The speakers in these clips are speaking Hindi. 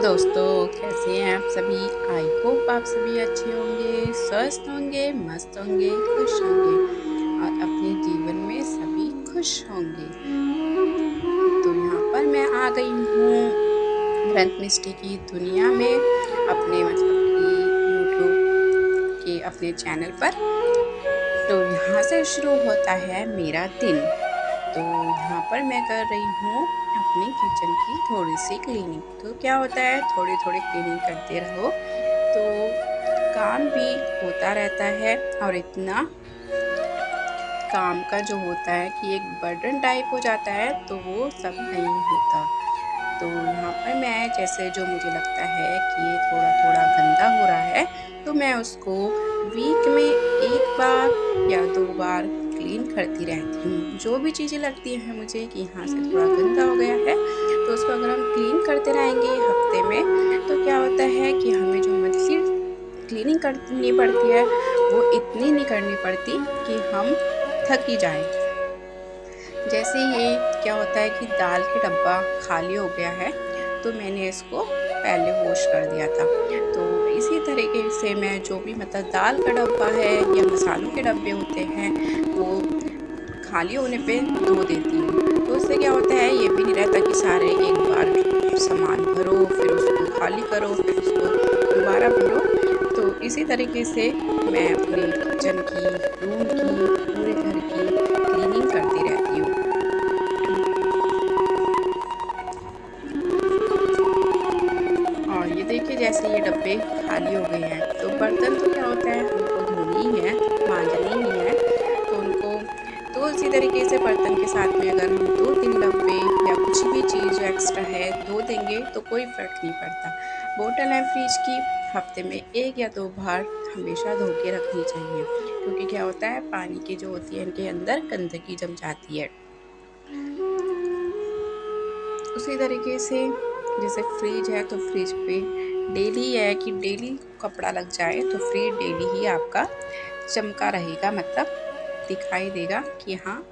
दोस्तों, कैसे हैं आप सभी। आई होप आप सभी अच्छे होंगे, स्वस्थ होंगे, मस्त होंगे, खुश होंगे और अपने जीवन में सभी खुश होंगे। तो यहाँ पर मैं आ गई हूँ रंग मिस्टी की दुनिया में, अपने मतलब कि यूट्यूब के अपने चैनल पर। तो यहाँ से शुरू होता है मेरा दिन। तो यहाँ पर मैं कर रही हूँ अपनी किचन की थोड़ी सी क्लीनिंग। तो क्या होता है, थोड़ी थोड़ी क्लीनिंग करते रहो तो काम भी होता रहता है। और इतना काम का जो होता है कि एक बर्डन टाइप हो जाता है, तो वो सब नहीं होता। तो यहाँ पर मैं जैसे जो मुझे लगता है कि ये थोड़ा थोड़ा गंदा हो रहा है, तो मैं उसको वीक में एक बार या 2 बार क्लीन करती रहती हूँ। जो भी चीज़ें लगती हैं मुझे कि यहाँ से थोड़ा गंदा हो गया है, तो उसको अगर हम क्लीन करते रहेंगे हफ्ते में, तो क्या होता है कि हमें जो मंथली क्लीनिंग करनी पड़ती है वो इतनी नहीं करनी पड़ती कि हम थक ही जाएं। जैसे ये क्या होता है कि दाल का डब्बा खाली हो गया है, तो मैंने इसको पहले वॉश कर दिया था। तो इसी तरीके से मैं जो भी मतलब दाल का डब्बा है या मसालों के डब्बे होते हैं, वो खाली होने पे धो देती हूँ। तो उससे क्या होता है, ये भी नहीं रहता कि सारे एक बार सामान भरो, फिर उसको खाली करो, फिर उसको दोबारा भरो। तो इसी तरीके से मैं अपने किचन की, रूम की, पूरे घर की क्लीनिंग करती रहती हूँ। और ये देखिए, जैसे ये डब्बे खाली हो गए हैं, तो बर्तन तो क्या होता है, हमको धोने ही है, मांजने ही है। तो उनको तो इसी तरीके से बर्तन के साथ में अगर हम 2-3 डब्बे या कुछ भी चीज़ एक्स्ट्रा है धो देंगे तो कोई फ़र्क नहीं पड़ता। बोतल है फ्रिज की, हफ्ते में 1 या 2 बार हमेशा धो के रखनी चाहिए, क्योंकि क्या होता है, पानी की जो होती है इनके अंदर गंदगी जम जाती है। उसी तरीके से जैसे फ्रिज है, तो फ्रिज पे डेली है कि डेली कपड़ा लग जाए तो फ्रिज डेली ही आपका चमका रहेगा, मतलब दिखाई देगा कि हाँ,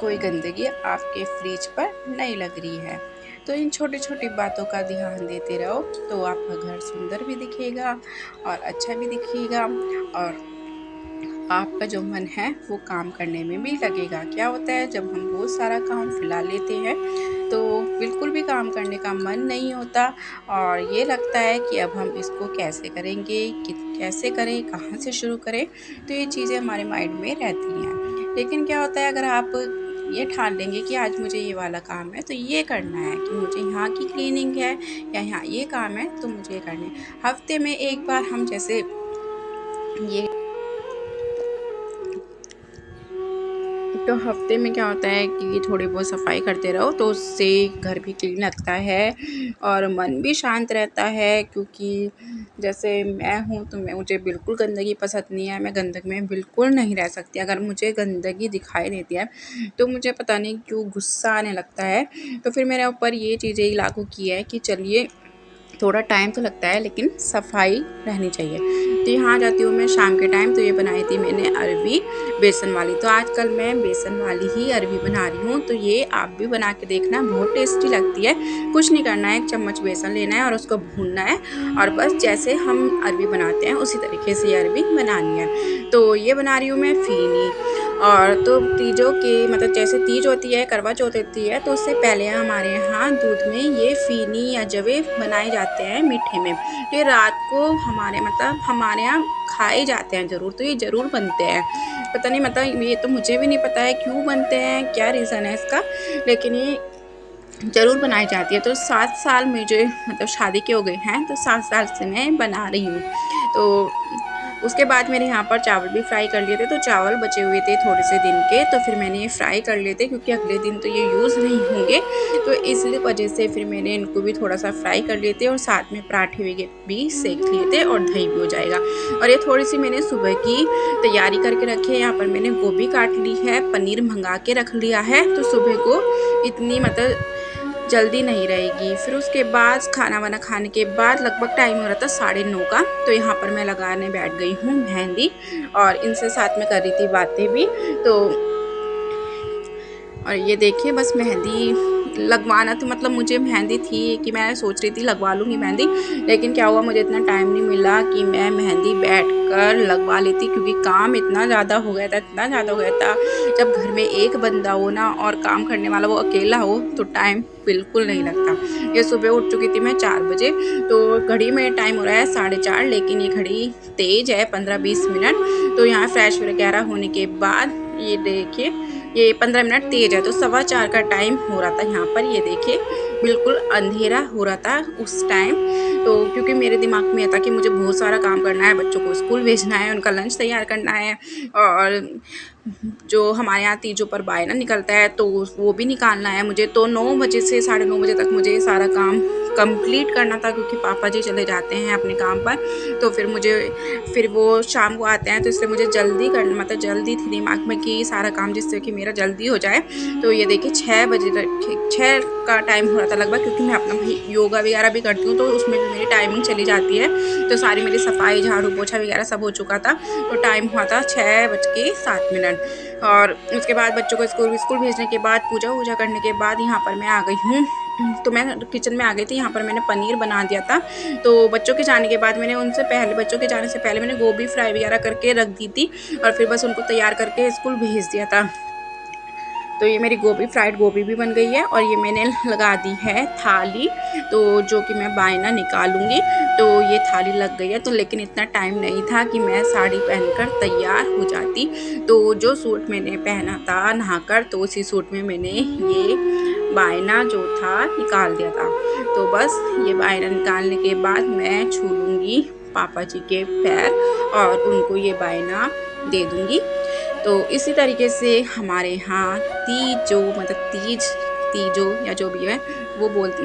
कोई गंदगी आपके फ्रिज पर नहीं लग रही है। तो इन छोटी छोटी बातों का ध्यान देते रहो, तो आपका घर सुंदर भी दिखेगा और अच्छा भी दिखेगा, और आपका जो मन है वो काम करने में भी लगेगा। क्या होता है, जब हम बहुत सारा काम फैला लेते हैं तो बिल्कुल भी काम करने का मन नहीं होता, और ये लगता है कि अब हम इसको कैसे करेंगे, कैसे करें, कहाँ से शुरू करें। तो ये चीज़ें हमारे माइंड में रहती हैं। लेकिन क्या होता है, अगर आप ये ठान लेंगे कि आज मुझे ये वाला काम है तो ये करना है, कि मुझे यहाँ की क्लीनिंग है या यहाँ ये काम है तो मुझे ये करना है। हफ्ते में एक बार हम जैसे ये तो हफ्ते में क्या होता है कि थोड़ी बहुत सफाई करते रहो, तो उससे घर भी क्लीन लगता है और मन भी शांत रहता है। क्योंकि जैसे मैं हूँ, तो मुझे बिल्कुल गंदगी पसंद नहीं है, मैं गंदगी में बिल्कुल नहीं रह सकती। अगर मुझे गंदगी दिखाई देती है तो मुझे पता नहीं क्यों गुस्सा आने लगता है। तो फिर मेरे ऊपर ये चीज़ें ही लागू की है कि चलिए, थोड़ा टाइम तो लगता है लेकिन सफाई रहनी चाहिए। तो यहाँ आ जाती हूँ मैं शाम के टाइम। तो ये बनाई थी मैंने अरवी बेसन वाली। तो आजकल मैं बेसन वाली ही अरवी बना रही हूँ, तो ये आप भी बना के देखना, बहुत टेस्टी लगती है। कुछ नहीं करना है, 1 चम्मच बेसन लेना है और उसको भूनना है, और बस जैसे हम अरवी बनाते हैं उसी तरीके से ये अरवी बनानी है। तो ये बना रही हूँ मैं फीनी। और तो तीजों के मतलब जैसे तीज होती है, करवा चौथ होती है, तो उससे पहले हमारे यहाँ दूध में ये फीनी या जवे बनाए जाते हैं मीठे में। ये रात को हमारे यहाँ खाए जाते हैं ज़रूर, तो ये ज़रूर बनते हैं। पता नहीं, मतलब ये तो मुझे भी नहीं पता है क्यों बनते हैं, क्या रीज़न है इसका, लेकिन ये ज़रूर बनाई जाती है। तो 7 साल मुझे मतलब शादी के हो गए हैं, तो 7 साल से मैं बना रही हूँ। तो उसके बाद मेरे यहाँ पर चावल भी फ्राई कर लिए थे, तो चावल बचे हुए थे थोड़े से दिन के, तो फिर मैंने ये फ्राई कर लिए थे, क्योंकि अगले दिन तो ये यूज़ नहीं होंगे। तो इसलिए वजह से फिर मैंने इनको भी थोड़ा सा फ्राई कर लिए थे, और साथ में पराठे भी सेक लिए थे, और दही भी हो जाएगा। और ये थोड़ी सी मैंने सुबह की तैयारी करके रखी है। यहाँ पर मैंने गोभी काट ली है, पनीर मंगा के रख लिया है, तो सुबह को इतनी मतलब जल्दी नहीं रहेगी। फिर उसके बाद खाना वाना खाने के बाद लगभग टाइम हो रहा था 9:30 का, तो यहाँ पर मैं लगाने बैठ गई हूँ मेहंदी, और इनसे साथ में कर रही थी बातें भी। तो और ये देखिए, बस मेहंदी लगवाना था, मतलब मुझे मेहंदी थी कि मैं सोच रही थी लगवा लूँगी मेहंदी, लेकिन क्या हुआ मुझे इतना टाइम नहीं मिला कि मैं मेहंदी बैठकर लगवा लेती, क्योंकि काम इतना ज़्यादा हो गया था, इतना ज़्यादा हो गया था। जब घर में एक बंदा हो ना और काम करने वाला वो अकेला हो तो टाइम बिल्कुल नहीं लगता। ये सुबह उठ चुकी थी मैं 4 बजे, तो घड़ी में टाइम हो रहा है 4:30, लेकिन ये घड़ी तेज़ है 15-20 मिनट। तो यहाँ फ्रेश वगैरह होने के बाद ये देखिए ये 15 मिनट तेज़ है, तो 4:15 का टाइम हो रहा था यहाँ पर। ये देखिए बिल्कुल अंधेरा हो रहा था उस टाइम। तो क्योंकि मेरे दिमाग में ये था कि मुझे बहुत सारा काम करना है, बच्चों को स्कूल भेजना है, उनका लंच तैयार करना है, और जो हमारे यहाँ तीजों पर बायना निकलता है तो वो भी निकालना है मुझे। तो 9 बजे से 9:30 बजे तक मुझे ये सारा काम कंप्लीट करना था, क्योंकि पापा जी चले जाते हैं अपने काम पर। तो फिर वो शाम को आते हैं, तो इसलिए मुझे जल्दी करना, मतलब जल्दी थी दिमाग में कि सारा काम जिससे कि मेरा जल्दी हो जाए। तो ये देखिए 6 बजे तक 6 का टाइम हो रहा था लगभग, क्योंकि मैं अपना भाई योगा वगैरह भी करती हूँ, तो उसमें भी मेरी टाइमिंग चली जाती है। तो सारी मेरी सफाई, झाड़ू पोछा वगैरह सब हो चुका था। तो टाइम हुआ था 6:07। और उसके बाद बच्चों को स्कूल भेजने के बाद, पूजा वूजा करने के बाद यहाँ पर मैं आ गई हूँ। तो मैं किचन में आ गई थी। यहाँ पर मैंने पनीर बना दिया था। तो बच्चों के जाने के बाद बच्चों के जाने से पहले मैंने गोभी फ्राई वगैरह करके रख दी थी, और फिर बस उनको तैयार करके स्कूल भेज दिया था। तो ये मेरी फ्राइड गोभी भी बन गई है, और ये मैंने लगा दी है थाली, तो जो कि मैं बायना निकालूंगी। तो ये थाली लग गई है, तो लेकिन इतना टाइम नहीं था कि मैं साड़ी पहनकर तैयार हो जाती। तो जो सूट मैंने पहना था नहाकर, तो उसी सूट में मैंने ये बायना जो था निकाल दिया था। तो बस ये बायना निकालने के बाद मैं छू लूँगी पापा जी के पैर और उनको ये बायना दे दूँगी। तो इसी तरीके से हमारे यहाँ तीजो या जो भी है वो बोलते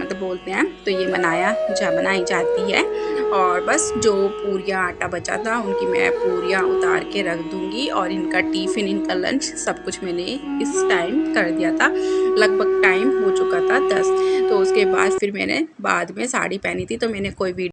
हैं। तो ये बनाई जाती है। और बस जो पूरियाँ आटा बचा था उनकी मैं पूरियाँ उतार के रख दूँगी, और इनका टिफ़िन, इनका लंच सब कुछ मैंने इस टाइम कर दिया था। लगभग टाइम हो चुका था 10। तो उसके बाद फिर मैंने बाद में साड़ी पहनी थी, तो मैंने कोई वीडियो